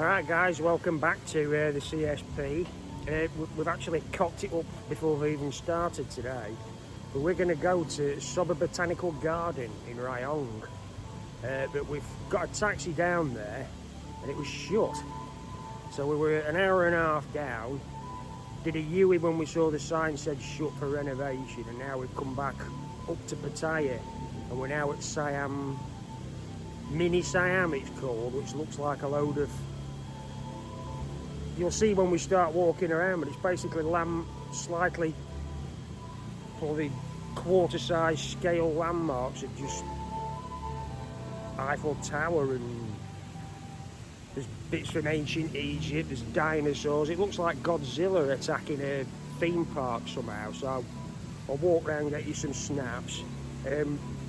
Alright guys, welcome back to the CSP. We've actually cocked it up before we even started today. But we're going to go to Sobha Botanical Garden in Rayong. But we've got a taxi down there and it was shut. So we were an hour and a half down. Did a U-ey when we saw the sign said shut for renovation, and now we've come back up to Pattaya and we're now at Siam, Mini Siam it's called, which looks like a load of, you'll see when we start walking around, but it's basically slightly probably quarter-size scale landmarks of just Eiffel Tower, and there's bits from ancient Egypt, there's dinosaurs. It looks like Godzilla attacking a theme park somehow, so I'll walk around and get you some snaps.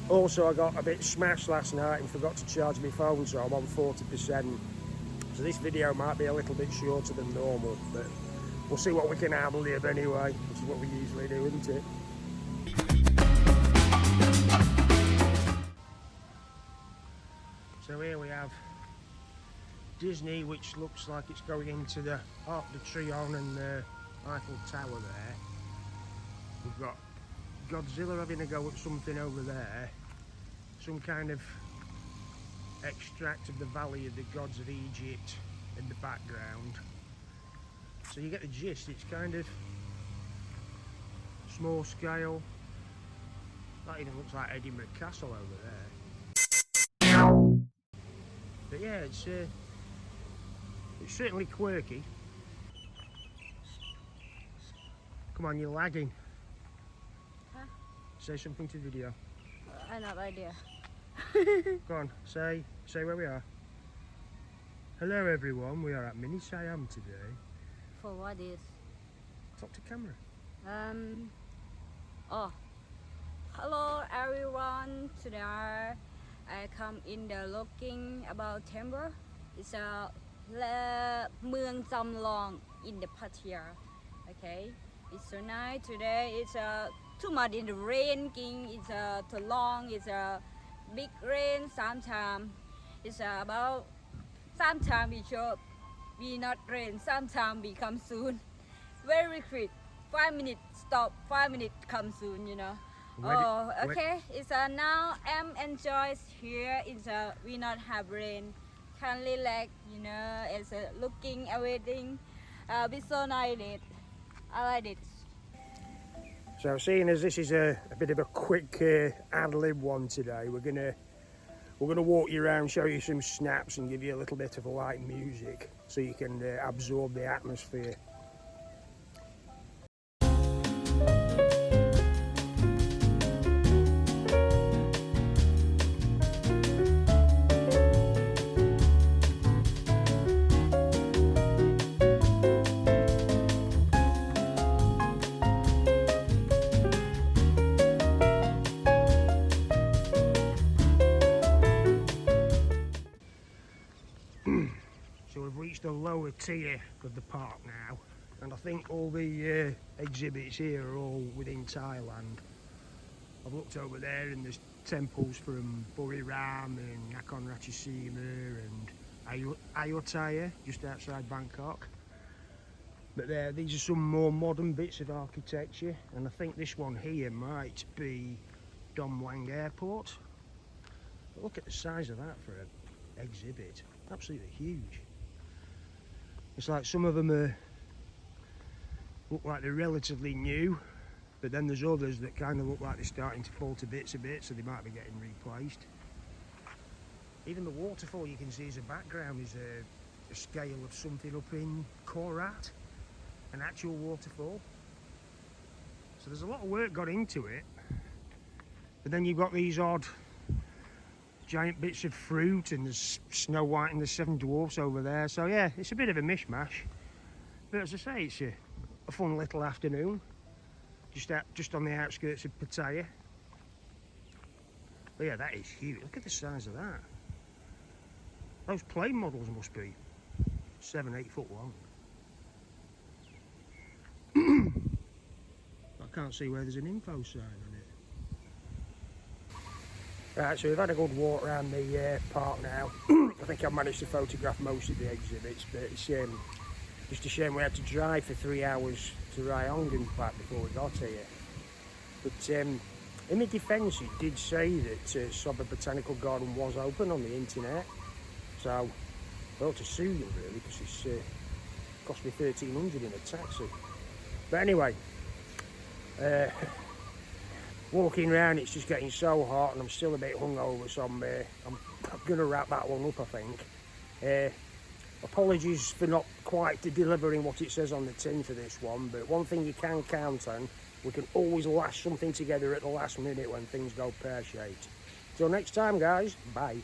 Also, I got a bit smashed last night and forgot to charge my phone, so I'm on 40%. So this video might be a little bit shorter than normal, but we'll see what we can handle here anyway, which is what we usually do, isn't it? So here we have Disney, which looks like it's going into the Arc de Triomphe and the Eiffel Tower there. We've got Godzilla having a go at something over there. Some kind of extract of the Valley of the Gods of Egypt in the background. So you get the gist, it's kind of small scale. That even looks like Edinburgh Castle over there. But yeah, it's certainly quirky. Come on, you're lagging. Huh? Say something to video. I have no idea. Go on, say where we are. Hello everyone, we are at Mini Siam today. For what is? Talk to camera. Oh, hello everyone. Today I come in the looking about temple. It's a Mueang Jamlong in the Pattaya. Okay, it's so nice today. It's too much in the rain. It's too long. It's a big rain. Sometimes it's about. Sometimes we show we not rain. Sometimes we come soon. Very quick. 5 minutes stop. 5 minutes come soon. You know. Okay. It's now I'm enjoy here. It's we not have rain. Can relax. You know. It's looking everything. Be so nice. I like it. So seeing as this is a bit of a quick ad-lib one today, we're gonna walk you around, show you some snaps and give you a little bit of light music so you can absorb the atmosphere. So we've reached the lower tier of the park now, and I think all the exhibits here are all within Thailand. I've looked over there and there's temples from Buriram and Nakhon Ratchasima and Ayutthaya just outside Bangkok. But these are some more modern bits of architecture, and I think this one here might be Don Mueang Airport. But look at the size of that for an exhibit, absolutely huge. It's like some of them look like they're relatively new, but then there's others that kind of look like they're starting to fall to bits a bit, so they might be getting replaced. Even the waterfall you can see as a background is a scale of something up in Korat, an actual waterfall. So there's a lot of work got into it, but then you've got these odd giant bits of fruit, and there's Snow White and the Seven Dwarfs over there. So yeah, it's a bit of a mishmash, but as I say, it's a fun little afternoon just on the outskirts of Pattaya. But yeah, that is huge. Look at the size of that. Those plane models must be 7-8 foot long. I can't see where there's an info sign on it. Right, so we've had a good walk around the park now. I think I've managed to photograph most of the exhibits, but it's just a shame we had to drive for 3 hours to Rayong back before we got here. But in my defence, it did say that Sobha Botanical Garden was open on the internet, so I ought to sue them really, because it's cost me $1,300 in a taxi. But anyway, walking around, it's just getting so hot, and I'm still a bit hungover, so I'm going to wrap that one up, I think. Apologies for not quite delivering what it says on the tin for this one, but one thing you can count on, we can always lash something together at the last minute when things go pear-shaped. Till next time, guys, bye.